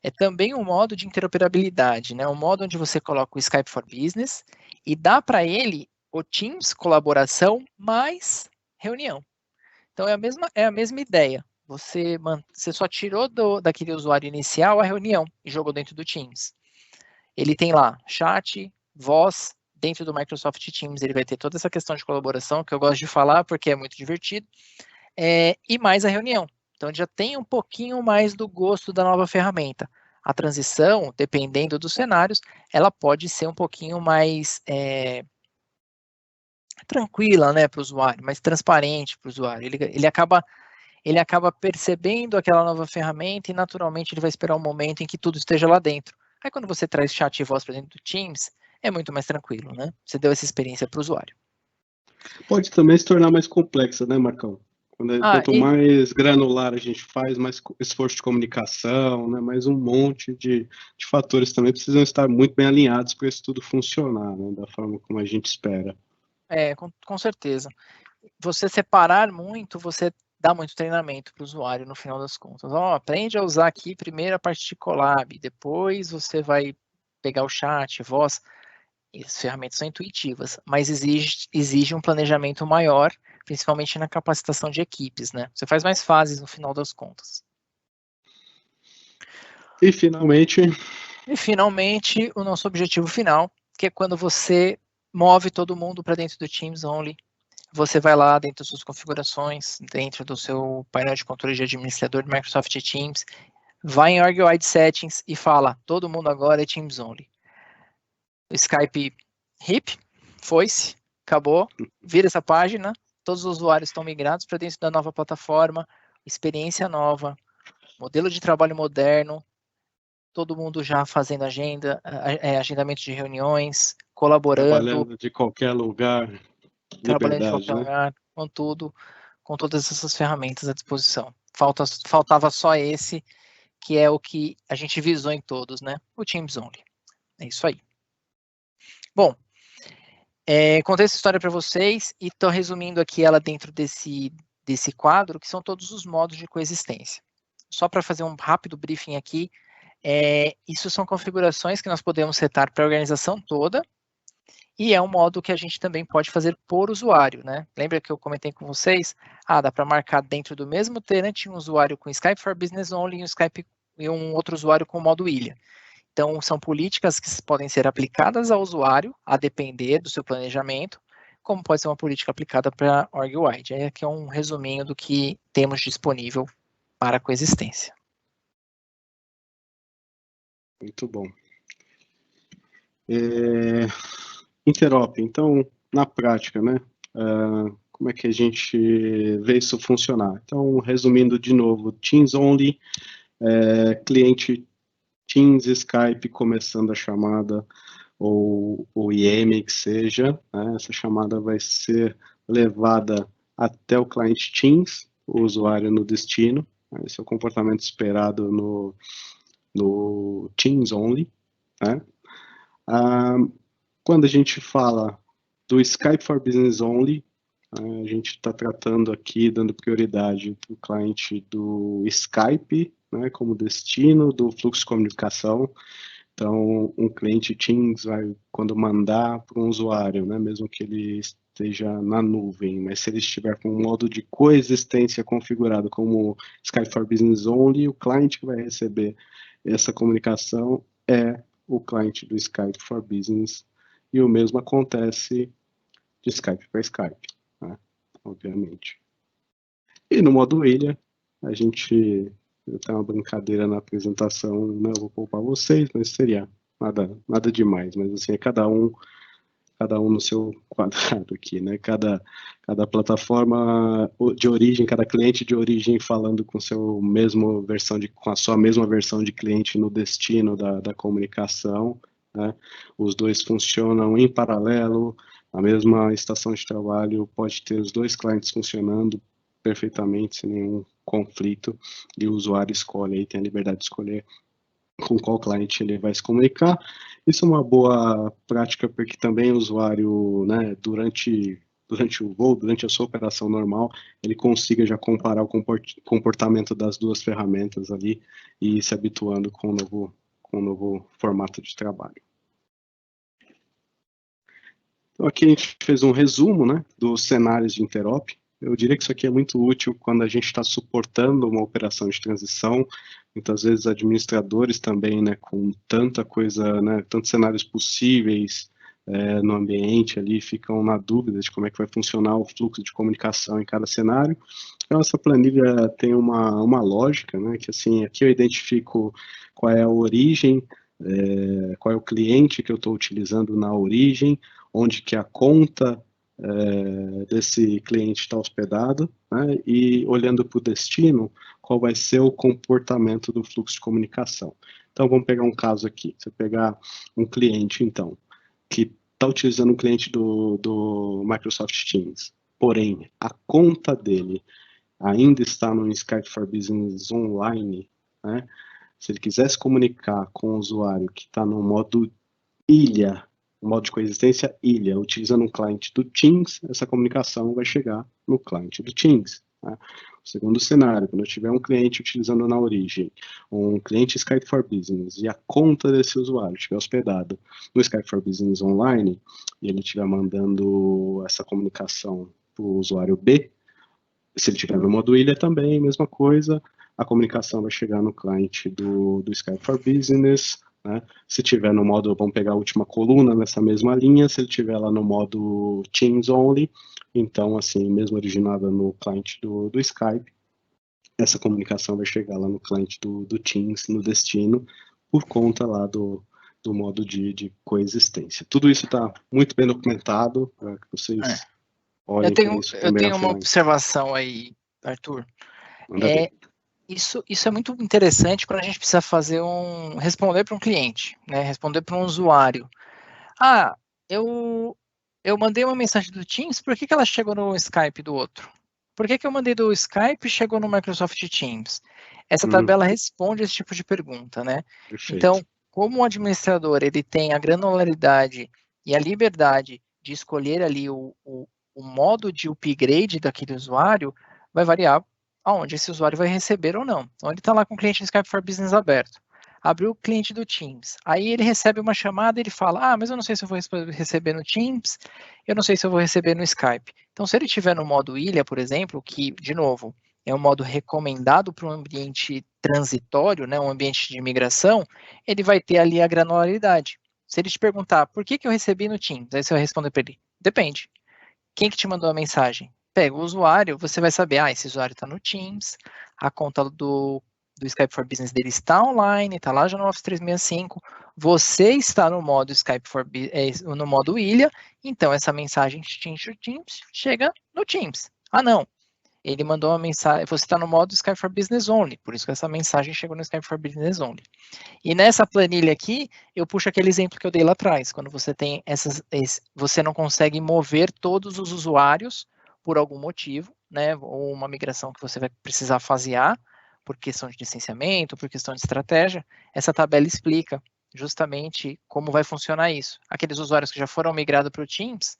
é também um modo de interoperabilidade, né? Um modo onde você coloca o Skype for Business e dá para ele o Teams, colaboração, mais reunião. Então, é a mesma ideia. Você só tirou daquele usuário inicial a reunião e jogou dentro do Teams. Ele tem lá chat, voz, dentro do Microsoft Teams ele vai ter toda essa questão de colaboração, que eu gosto de falar porque é muito divertido, e mais a reunião. Então, já tem um pouquinho mais do gosto da nova ferramenta. A transição, dependendo dos cenários, ela pode ser um pouquinho mais tranquila, né, para o usuário, mais transparente para o usuário. Ele acaba percebendo aquela nova ferramenta e naturalmente ele vai esperar um momento em que tudo esteja lá dentro. Aí quando você traz chat e voz para dentro do Teams, é muito mais tranquilo, né? Você deu essa experiência para o usuário. Pode também se tornar mais complexa, né, Marcão? Quanto mais granular a gente faz, mais esforço de comunicação, né, mais um monte de fatores também precisam estar muito bem alinhados para isso tudo funcionar, né, da forma como a gente espera. Com certeza. Você separar muito, você dá muito treinamento para o usuário no final das contas. Aprende a usar aqui primeiro a parte de collab, depois você vai pegar o chat, voz. As ferramentas são intuitivas, mas exige um planejamento maior, principalmente na capacitação de equipes, né? Você faz mais fases no final das contas. E finalmente, o nosso objetivo final, que é quando você move todo mundo para dentro do Teams Only. Você vai lá dentro das suas configurações, dentro do seu painel de controle de administrador de Microsoft Teams, vai em Org-Wide Settings e fala, todo mundo agora é Teams Only. O Skype RIP, foi-se, acabou, vira essa página, todos os usuários estão migrados para dentro da nova plataforma, experiência nova, modelo de trabalho moderno, todo mundo já fazendo agendamento de reuniões, colaborando. Trabalhando de qualquer lugar, trabalhando de qualquer lugar, com tudo, com todas essas ferramentas à disposição. Faltava só esse, que é o que a gente visou em todos, né? O Teams Only. É isso aí. Bom, contei essa história para vocês e estou resumindo aqui ela dentro desse quadro, que são todos os modos de coexistência. Só para fazer um rápido briefing aqui, isso são configurações que nós podemos setar para a organização toda, e é um modo que a gente também pode fazer por usuário, né? Lembra que eu comentei com vocês? Dá para marcar dentro do mesmo tenant um usuário com Skype for Business Only e um outro usuário com modo ilha. Então, são políticas que podem ser aplicadas ao usuário, a depender do seu planejamento, como pode ser uma política aplicada para Org-Wide. Aqui é um resuminho do que temos disponível para a coexistência. Muito bom. Interop, então, na prática, né? Como é que a gente vê isso funcionar? Então, resumindo de novo, Teams Only, cliente Teams, Skype começando a chamada, ou IM que seja, né? Essa chamada vai ser levada até o cliente Teams, o usuário no destino. Esse é o comportamento esperado no Teams Only, né? Quando a gente fala do Skype for Business Only, a gente está tratando aqui, dando prioridade para o cliente do Skype, né, como destino do fluxo de comunicação. Então, um cliente Teams vai, quando mandar para um usuário, né, mesmo que ele esteja na nuvem, mas se ele estiver com um modo de coexistência configurado como Skype for Business Only, o cliente que vai receber essa comunicação é o cliente do Skype for Business, e o mesmo acontece de Skype para Skype, né, obviamente. E no modo ilha, a gente tem uma brincadeira na apresentação, não vou poupar vocês, mas seria nada demais, mas assim, é cada um no seu quadrado aqui, né? Cada plataforma de origem, cada cliente de origem falando com a sua mesma versão de cliente no destino da comunicação, né? Os dois funcionam em paralelo, a mesma estação de trabalho pode ter os dois clientes funcionando perfeitamente, sem nenhum conflito, e o usuário escolhe, aí tem a liberdade de escolher com qual cliente ele vai se comunicar. Isso é uma boa prática, porque também o usuário, né, durante o voo, durante a sua operação normal, ele consiga já comparar o comportamento das duas ferramentas ali e ir se habituando com o novo formato de trabalho. Então, aqui a gente fez um resumo, né, dos cenários de interop. Eu diria que isso aqui é muito útil quando a gente está suportando uma operação de transição. Muitas vezes administradores também, né, com tanta coisa, né, tantos cenários possíveis no ambiente ali, ficam na dúvida de como é que vai funcionar o fluxo de comunicação em cada cenário. Então, essa planilha tem uma lógica, né, que assim, aqui eu identifico qual é a origem, qual é o cliente que eu estou utilizando na origem, onde que a conta desse cliente está hospedado, né, e olhando para o destino, qual vai ser o comportamento do fluxo de comunicação. Então, vamos pegar um caso aqui. Você pegar um cliente, então, que está utilizando um cliente do Microsoft Teams, porém, a conta dele ainda está no Skype for Business Online, né, se ele quiser se comunicar com o usuário que está no modo ilha, modo de coexistência ilha, utilizando um cliente do Teams, essa comunicação vai chegar no cliente do Teams. Né? O segundo cenário, quando eu tiver um cliente utilizando na origem, um cliente Skype for Business, e a conta desse usuário estiver hospedada no Skype for Business Online, e ele estiver mandando essa comunicação para o usuário B, se ele estiver no modo ilha também, mesma coisa, a comunicação vai chegar no cliente do Skype for Business, né? Se tiver no modo, vamos pegar a última coluna nessa mesma linha, se ele tiver lá no modo Teams Only, então, assim, mesmo originada no cliente do Skype, essa comunicação vai chegar lá no cliente do Teams, no destino, por conta lá do modo de coexistência. Tudo isso está muito bem documentado, para que vocês olhem isso. Eu tenho uma observação aí, Arthur. Isso é muito interessante quando a gente precisa responder para um cliente, né? Responder para um usuário. Ah, eu mandei uma mensagem do Teams, por que ela chegou no Skype do outro? Por que eu mandei do Skype e chegou no Microsoft Teams? Essa tabela responde esse tipo de pergunta, né? Perfeito. Então, como o administrador ele tem a granularidade e a liberdade de escolher ali o modo de upgrade daquele usuário, vai variar aonde esse usuário vai receber ou não. Então, ele está lá com o cliente no Skype for Business aberto. Abriu o cliente do Teams. Aí ele recebe uma chamada e ele fala, mas eu não sei se eu vou receber no Teams, eu não sei se eu vou receber no Skype. Então, se ele estiver no modo ilha, por exemplo, que, de novo, é um modo recomendado para um ambiente transitório, né, um ambiente de migração, ele vai ter ali a granularidade. Se ele te perguntar, por que eu recebi no Teams? Aí você vai responder para ele, depende. Quem que te mandou a mensagem? Pega o usuário, você vai saber, esse usuário está no Teams, a conta do Skype for Business dele está online, está lá já no Office 365, você está no modo Skype no modo ilha, então essa mensagem Teams chega no Teams. Não, ele mandou uma mensagem, você está no modo Skype for Business Only, por isso que essa mensagem chegou no Skype for Business Only. E nessa planilha aqui, eu puxo aquele exemplo que eu dei lá atrás, quando você tem você não consegue mover todos os usuários por algum motivo, né, ou uma migração que você vai precisar fasear, por questão de licenciamento, por questão de estratégia, essa tabela explica justamente como vai funcionar isso. Aqueles usuários que já foram migrados para o Teams,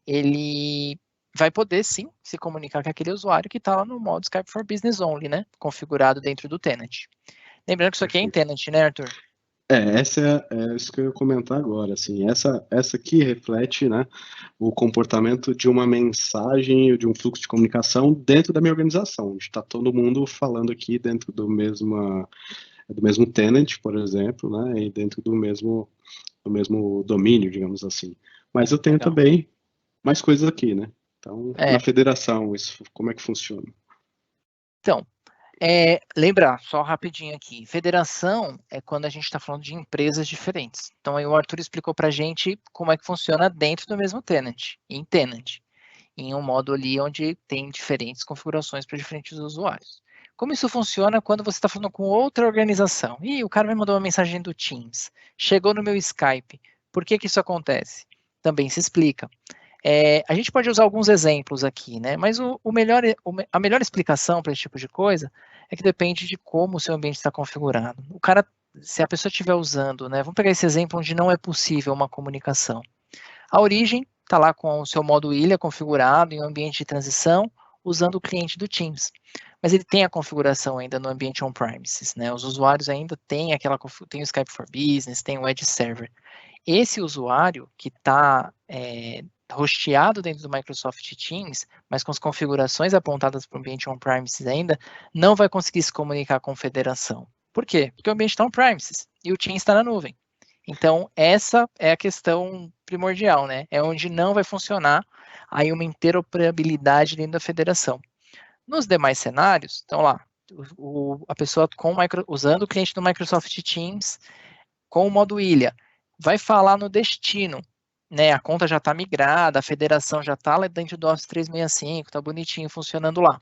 ele vai poder, sim, se comunicar com aquele usuário que está lá no modo Skype for Business Only, né, configurado dentro do tenant. Lembrando que isso aqui é em tenant, né, Arthur? Essa é isso que eu ia comentar agora, assim, essa aqui reflete, né, o comportamento de uma mensagem ou de um fluxo de comunicação dentro da minha organização, onde está todo mundo falando aqui dentro do mesmo tenant, por exemplo, né, e dentro do mesmo domínio, digamos assim. Mas eu tenho também mais coisas aqui, né? Então, na federação, isso, como é que funciona? Então, lembrar, só rapidinho aqui, federação é quando a gente está falando de empresas diferentes. Então, aí o Arthur explicou para a gente como é que funciona dentro do mesmo tenant, em tenant, em um modo ali onde tem diferentes configurações para diferentes usuários. Como isso funciona quando você está falando com outra organização? O cara me mandou uma mensagem do Teams, chegou no meu Skype, por que isso acontece? Também se explica. A gente pode usar alguns exemplos aqui, né? Mas a melhor explicação para esse tipo de coisa é que depende de como o seu ambiente está configurado. Se a pessoa estiver usando, né? Vamos pegar esse exemplo onde não é possível uma comunicação. A origem está lá com o seu modo ilha configurado em um ambiente de transição, usando o cliente do Teams. Mas ele tem a configuração ainda no ambiente on-premises, né? Os usuários ainda têm tem o Skype for Business, tem o Edge Server. Esse usuário que está hosteado dentro do Microsoft Teams, mas com as configurações apontadas para o ambiente on-premises ainda, não vai conseguir se comunicar com federação. Por quê? Porque o ambiente está on-premises e o Teams está na nuvem. Então, essa é a questão primordial, né? É onde não vai funcionar aí uma interoperabilidade dentro da federação. Nos demais cenários, então lá, a pessoa usando o cliente do Microsoft Teams com o modo ilha, vai falar no destino, né? A conta já está migrada, a federação já está lá dentro do Office 365, está bonitinho funcionando lá.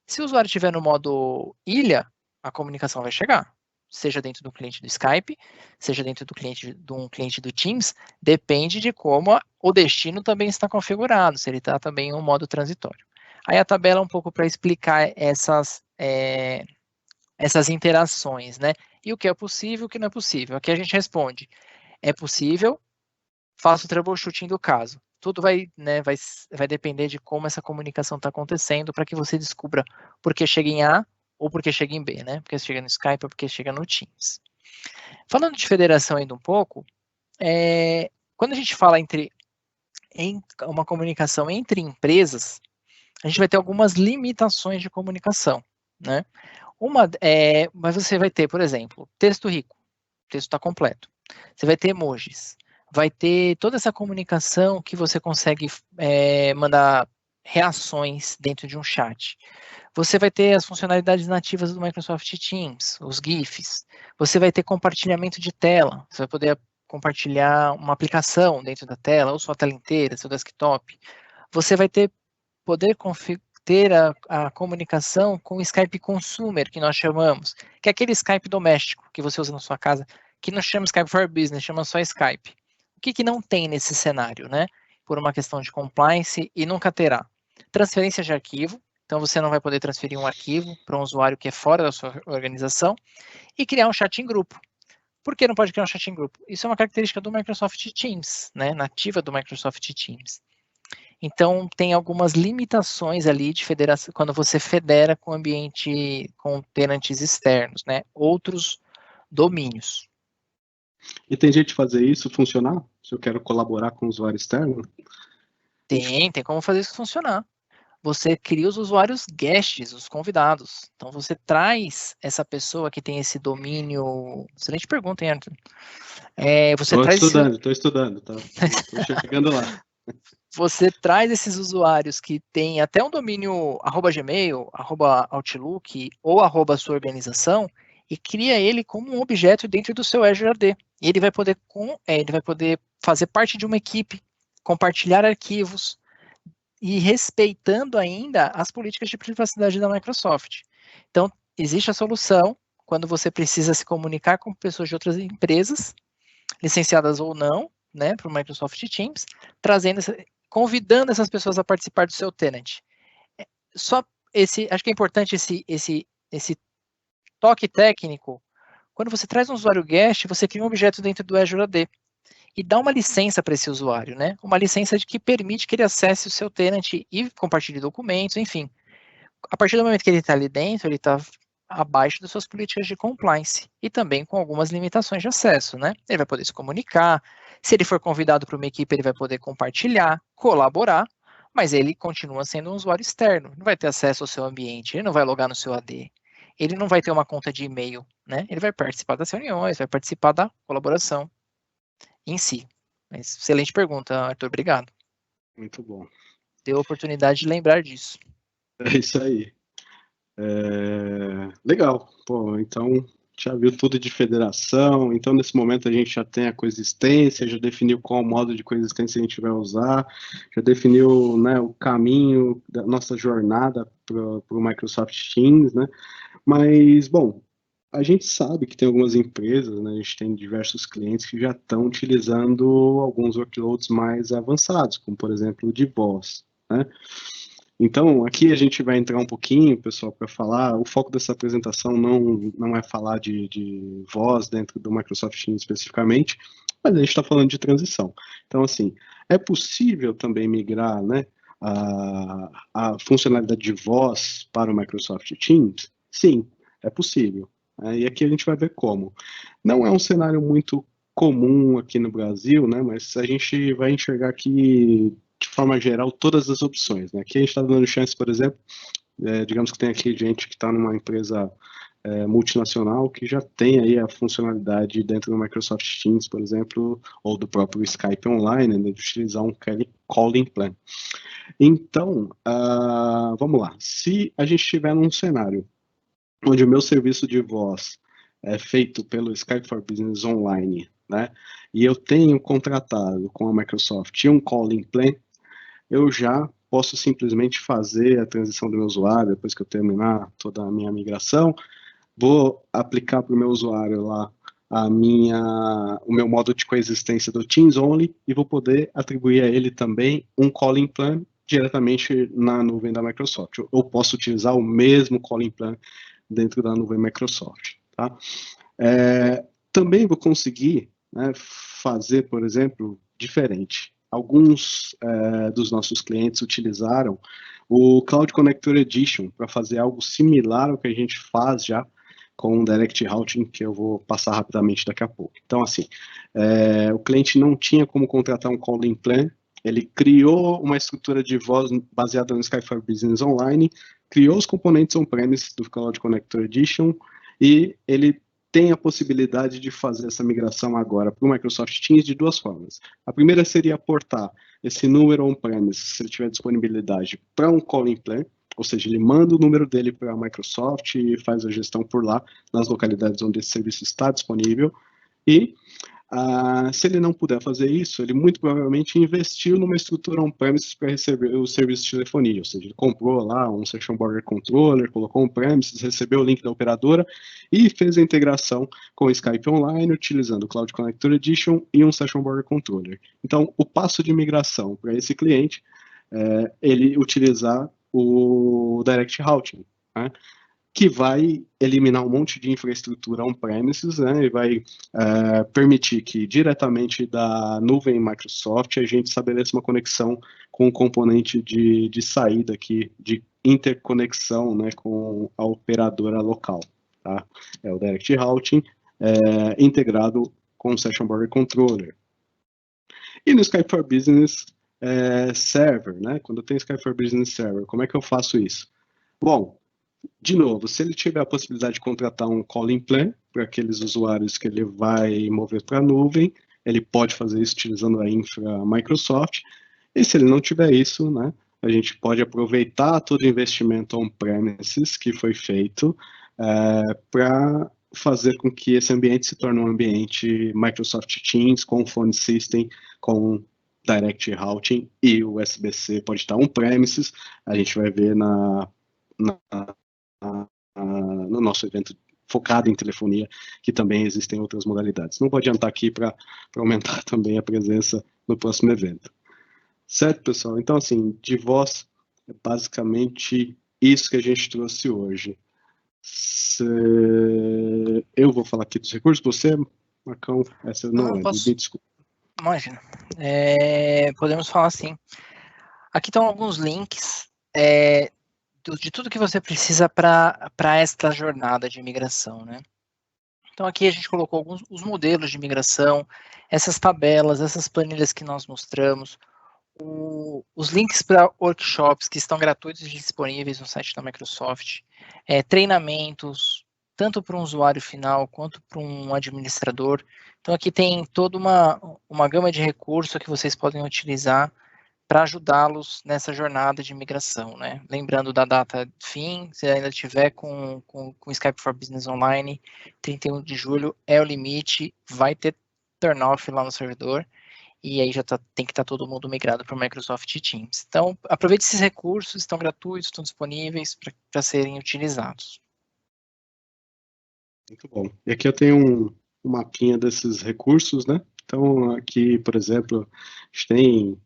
Se o usuário estiver no modo ilha, a comunicação vai chegar, seja dentro do cliente do Skype, seja dentro do cliente de um cliente do Teams, depende de como o destino também está configurado, se ele está também em um modo transitório. Aí a tabela é um pouco para explicar essas interações, né? E o que é possível e o que não é possível. Aqui a gente responde, é possível, faça o troubleshooting do caso. Tudo vai depender de como essa comunicação está acontecendo para que você descubra por que chega em A ou por que chega em B, né? Porque chega no Skype ou porque chega no Teams. Falando de federação ainda um pouco, quando a gente fala em uma comunicação entre empresas, a gente vai ter algumas limitações de comunicação, né? Mas você vai ter, por exemplo, texto rico, o texto está completo. Você vai ter emojis, vai ter toda essa comunicação que você consegue mandar reações dentro de um chat. Você vai ter as funcionalidades nativas do Microsoft Teams, os GIFs. Você vai ter compartilhamento de tela. Você vai poder compartilhar uma aplicação dentro da tela, ou sua tela inteira, seu desktop. Você vai poder ter a comunicação com o Skype Consumer, que nós chamamos, que é aquele Skype doméstico que você usa na sua casa, que não chama Skype for Business, chama só Skype. O que não tem nesse cenário, né? Por uma questão de compliance e nunca terá. Transferência de arquivo, então você não vai poder transferir um arquivo para um usuário que é fora da sua organização e criar um chat em grupo. Por que não pode criar um chat em grupo? Isso é uma característica do Microsoft Teams, né? Nativa do Microsoft Teams. Então, tem algumas limitações ali de federação, quando você federa com ambiente, com tenantes externos, né? Outros domínios. E tem jeito de fazer isso funcionar? Se eu quero colaborar com o usuário externo? Tem como fazer isso funcionar. Você cria os usuários guests, os convidados. Então, você traz essa pessoa que tem esse domínio... Excelente pergunta, hein, Arthur? Estou estudando, tá? Estou chegando lá. Você traz esses usuários que têm até um domínio @gmail, @outlook ou @sua organização e cria ele como um objeto dentro do seu Azure AD. E ele vai poder fazer parte de uma equipe, compartilhar arquivos e respeitando ainda as políticas de privacidade da Microsoft. Então, existe a solução quando você precisa se comunicar com pessoas de outras empresas, licenciadas ou não, né, para o Microsoft Teams, convidando essas pessoas a participar do seu tenant. Acho que é importante esse toque técnico. Quando você traz um usuário guest, você cria um objeto dentro do Azure AD e dá uma licença para esse usuário, né? Uma licença que permite que ele acesse o seu tenant e compartilhe documentos, enfim. A partir do momento que ele está ali dentro, ele está abaixo das suas políticas de compliance e também com algumas limitações de acesso, né? Ele vai poder se comunicar, se ele for convidado para uma equipe, ele vai poder compartilhar, colaborar, mas ele continua sendo um usuário externo, não vai ter acesso ao seu ambiente, ele não vai logar no seu AD, ele não vai ter uma conta de e-mail, né? Ele vai participar das reuniões, vai participar da colaboração em si. Mas, excelente pergunta, Arthur, obrigado. Muito bom. Deu a oportunidade de lembrar disso. É isso aí. Legal. Pô, então já viu tudo de federação, então nesse momento a gente já tem a coexistência, já definiu qual modo de coexistência a gente vai usar, já definiu, né, o caminho da nossa jornada para o Microsoft Teams, né? Mas, bom, a gente sabe que tem algumas empresas, né, a gente tem diversos clientes que já estão utilizando alguns workloads mais avançados, como por exemplo o de voz, né? Então, aqui a gente vai entrar um pouquinho, pessoal, para falar, o foco dessa apresentação não é falar de voz dentro do Microsoft Teams especificamente, mas a gente está falando de transição. Então, assim, é possível também migrar, né, a funcionalidade de voz para o Microsoft Teams? Sim, é possível. E aqui a gente vai ver como. Não é um cenário muito comum aqui no Brasil, né, mas a gente vai enxergar que de forma geral, todas as opções, né? Aqui a gente está dando chance, por exemplo, digamos que tem aqui gente que está numa empresa multinacional que já tem aí a funcionalidade dentro do Microsoft Teams, por exemplo, ou do próprio Skype Online, né, de utilizar um calling plan. Então, vamos lá. Se a gente estiver num cenário onde o meu serviço de voz é feito pelo Skype for Business Online, né, e eu tenho contratado com a Microsoft um calling plan, eu já posso simplesmente fazer a transição do meu usuário, depois que eu terminar toda a minha migração, vou aplicar para o meu usuário lá o meu modo de coexistência do Teams Only e vou poder atribuir a ele também um calling plan diretamente na nuvem da Microsoft. Eu posso utilizar o mesmo calling plan dentro da nuvem Microsoft. Tá? Também vou conseguir, né, fazer, por exemplo, diferente. Alguns dos nossos clientes utilizaram o Cloud Connector Edition para fazer algo similar ao que a gente faz já com o Direct Routing, que eu vou passar rapidamente daqui a pouco. Então, assim, o cliente não tinha como contratar um calling plan, ele criou uma estrutura de voz baseada no Skype for Business Online, criou os componentes on-premise do Cloud Connector Edition, e ele tem a possibilidade de fazer essa migração agora para o Microsoft Teams de duas formas. A primeira seria portar esse número on-premise, se ele tiver disponibilidade, para um calling plan, ou seja, ele manda o número dele para a Microsoft e faz a gestão por lá, nas localidades onde esse serviço está disponível. E, se ele não puder fazer isso, ele muito provavelmente investiu numa estrutura on-premises para receber o serviço de telefonia, ou seja, ele comprou lá um Session Border Controller, colocou on-premises, recebeu o link da operadora e fez a integração com o Skype Online, utilizando o Cloud Connector Edition e um Session Border Controller. Então, o passo de migração para esse cliente é ele utilizar o Direct Routing, né, que vai eliminar um monte de infraestrutura on-premises, né, e vai permitir que diretamente da nuvem Microsoft a gente estabeleça uma conexão com o componente de saída aqui, de interconexão, né, com a operadora local. Tá? É o Direct Routing integrado com o Session Border Controller. E no Skype for Business Server, né? Quando eu tenho Skype for Business Server, como é que eu faço isso? Bom, de novo, se ele tiver a possibilidade de contratar um calling plan para aqueles usuários que ele vai mover para a nuvem, ele pode fazer isso utilizando a infra Microsoft. E se ele não tiver isso, né, a gente pode aproveitar todo o investimento on-premises que foi feito para fazer com que esse ambiente se torne um ambiente Microsoft Teams com phone system, com Direct Routing e o USB-C pode estar on-premises. A gente vai ver no nosso evento focado em telefonia, que também existem outras modalidades. Não vou adiantar aqui para aumentar também a presença no próximo evento. Certo, pessoal? Então, assim, de voz, é basicamente isso que a gente trouxe hoje. Eu vou falar aqui dos recursos, você, Marcão, essa eu não lembro, me desculpa. Imagina. Podemos falar assim. Aqui estão alguns links de tudo que você precisa para esta jornada de migração, né? Então aqui a gente colocou os modelos de migração, essas tabelas, essas planilhas que nós mostramos, os links para workshops que estão gratuitos e disponíveis no site da Microsoft, treinamentos, tanto para um usuário final quanto para um administrador. Então aqui tem toda uma gama de recursos que vocês podem utilizar para ajudá-los nessa jornada de migração, né? Lembrando da data fim, se ainda tiver com Skype for Business Online, 31 de julho é o limite, vai ter turn-off lá no servidor, e aí já tem que estar todo mundo migrado para o Microsoft Teams. Então, aproveite esses recursos, estão gratuitos, estão disponíveis para serem utilizados. Muito bom. E aqui eu tenho um mapinha desses recursos, né? Então, aqui, por exemplo, a gente tem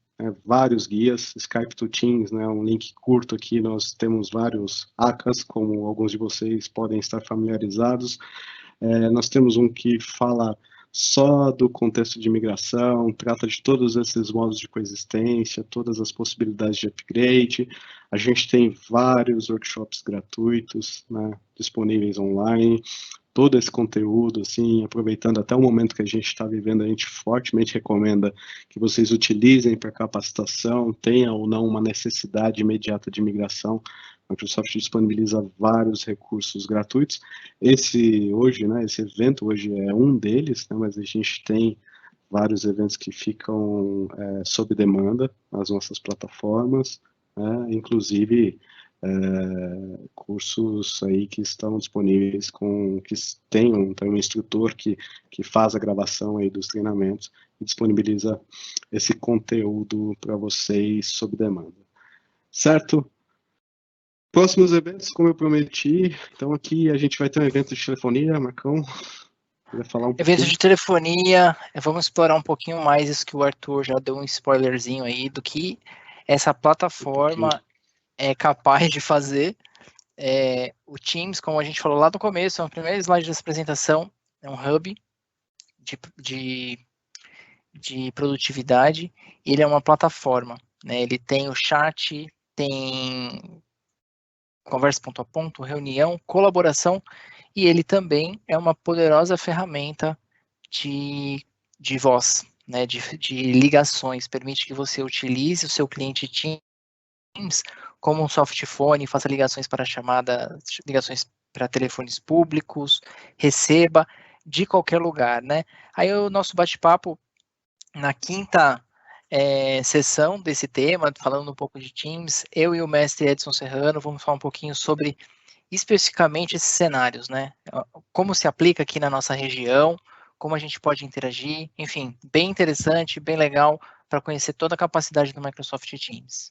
vários guias, Skype to Teams, né, um link curto aqui, nós temos vários ACAs, como alguns de vocês podem estar familiarizados. Nós temos um que fala só do contexto de migração, trata de todos esses modos de coexistência, todas as possibilidades de upgrade. A gente tem vários workshops gratuitos, né, disponíveis online. Todo esse conteúdo, assim, aproveitando até o momento que a gente está vivendo, a gente fortemente recomenda que vocês utilizem para capacitação, tenha ou não uma necessidade imediata de migração. A Microsoft disponibiliza vários recursos gratuitos. Esse evento hoje é um deles, né, mas a gente tem vários eventos que ficam sob demanda nas nossas plataformas, né, inclusive cursos aí que estão disponíveis que tem um instrutor que faz a gravação aí dos treinamentos e disponibiliza esse conteúdo para vocês sob demanda. Certo? Próximos eventos, como eu prometi, então aqui a gente vai ter um evento de telefonia, Marcão, vai falar um pouquinho. Evento de telefonia, vamos explorar um pouquinho mais isso que o Arthur já deu um spoilerzinho aí, do que essa plataforma é capaz de fazer. O Teams, como a gente falou lá no começo, é o primeiro slide dessa apresentação, é um hub de produtividade, e ele é uma plataforma, né? Ele tem o chat, tem conversa ponto a ponto, reunião, colaboração, e ele também é uma poderosa ferramenta de voz, né, de ligações, permite que você utilize o seu cliente Teams como um softphone, faça ligações para ligações para telefones públicos, receba de qualquer lugar, né? Aí o nosso bate-papo na quinta sessão desse tema, falando um pouco de Teams, eu e o mestre Edson Serrano vamos falar um pouquinho sobre especificamente esses cenários, né? Como se aplica aqui na nossa região, como a gente pode interagir, enfim, bem interessante, bem legal para conhecer toda a capacidade do Microsoft Teams.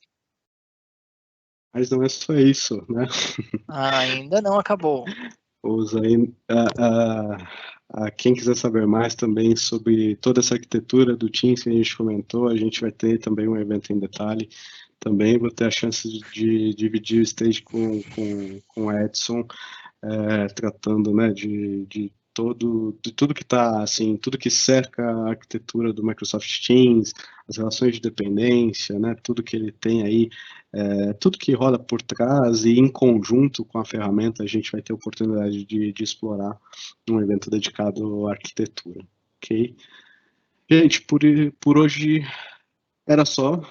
Mas não é só isso, né? Ainda não acabou. Quem quiser saber mais também sobre toda essa arquitetura do Teams que a gente comentou, a gente vai ter também um evento em detalhe. Também vou ter a chance de dividir o stage com o Edson, tratando, né, de tudo que está, assim, tudo que cerca a arquitetura do Microsoft Teams, as relações de dependência, né, tudo que ele tem aí, tudo que rola por trás e em conjunto com a ferramenta, a gente vai ter a oportunidade de explorar um evento dedicado à arquitetura, ok? Gente, por hoje era só.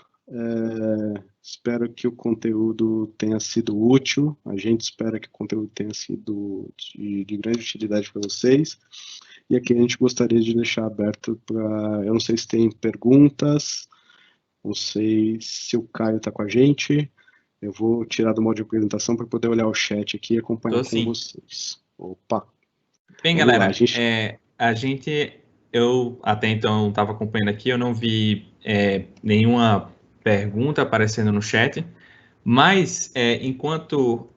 Espero que o conteúdo tenha sido útil. A gente espera que o conteúdo tenha sido de grande utilidade para vocês. E aqui a gente gostaria de deixar aberto para... Eu não sei se tem perguntas, não sei se o Caio está com a gente. Eu vou tirar do modo de apresentação para poder olhar o chat aqui e acompanhar com vocês. Opa! Bem, galera, eu até então estava acompanhando aqui, eu não vi nenhuma pergunta aparecendo no chat, mas enquanto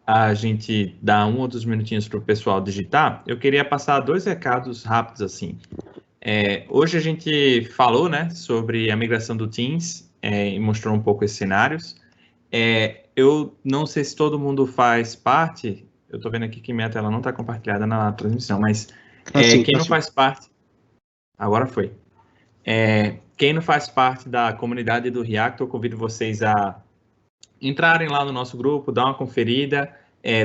a gente dá 1 ou 2 minutinhos para o pessoal digitar, eu queria passar 2 recados rápidos assim. Hoje a gente falou, né, sobre a migração do Teams e mostrou um pouco esses cenários. Eu não sei se todo mundo faz parte, eu estou vendo aqui que minha tela não está compartilhada na transmissão, mas quem não faz parte... Agora foi. Quem não faz parte da comunidade do Reactor, eu convido vocês a entrarem lá no nosso grupo, dar uma conferida.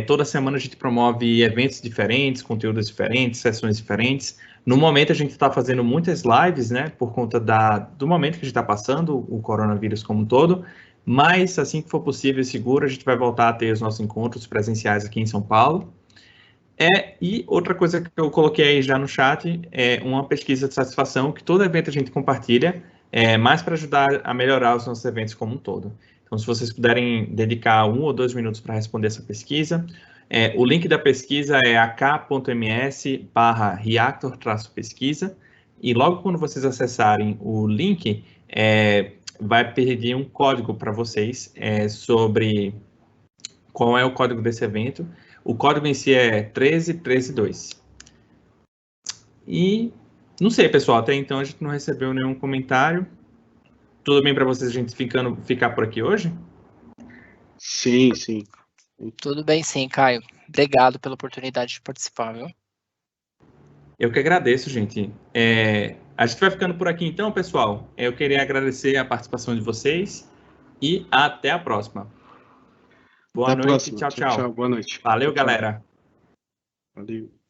Toda semana a gente promove eventos diferentes, conteúdos diferentes, sessões diferentes. No momento a gente está fazendo muitas lives, né, por conta do momento que a gente está passando, o coronavírus como um todo, mas assim que for possível e seguro, a gente vai voltar a ter os nossos encontros presenciais aqui em São Paulo. E outra coisa que eu coloquei aí já no chat é uma pesquisa de satisfação que todo evento a gente compartilha, mais para ajudar a melhorar os nossos eventos como um todo. Então, se vocês puderem dedicar 1 ou 2 minutos para responder essa pesquisa, o link da pesquisa é ak.ms/reactor-pesquisa, e logo quando vocês acessarem o link, vai pedir um código para vocês sobre qual é o código desse evento. O código em si é 13132. E não sei, pessoal, até então a gente não recebeu nenhum comentário. Tudo bem para vocês a gente ficar por aqui hoje? Sim, sim. Tudo bem sim, Caio. Obrigado pela oportunidade de participar, viu? Eu que agradeço, gente. A gente vai ficando por aqui então, pessoal. Eu queria agradecer a participação de vocês e até a próxima. Boa Até a noite, próxima. tchau, Tchau, tchau. tchau. Boa noite. Valeu, Tchau, tchau. galera. Valeu.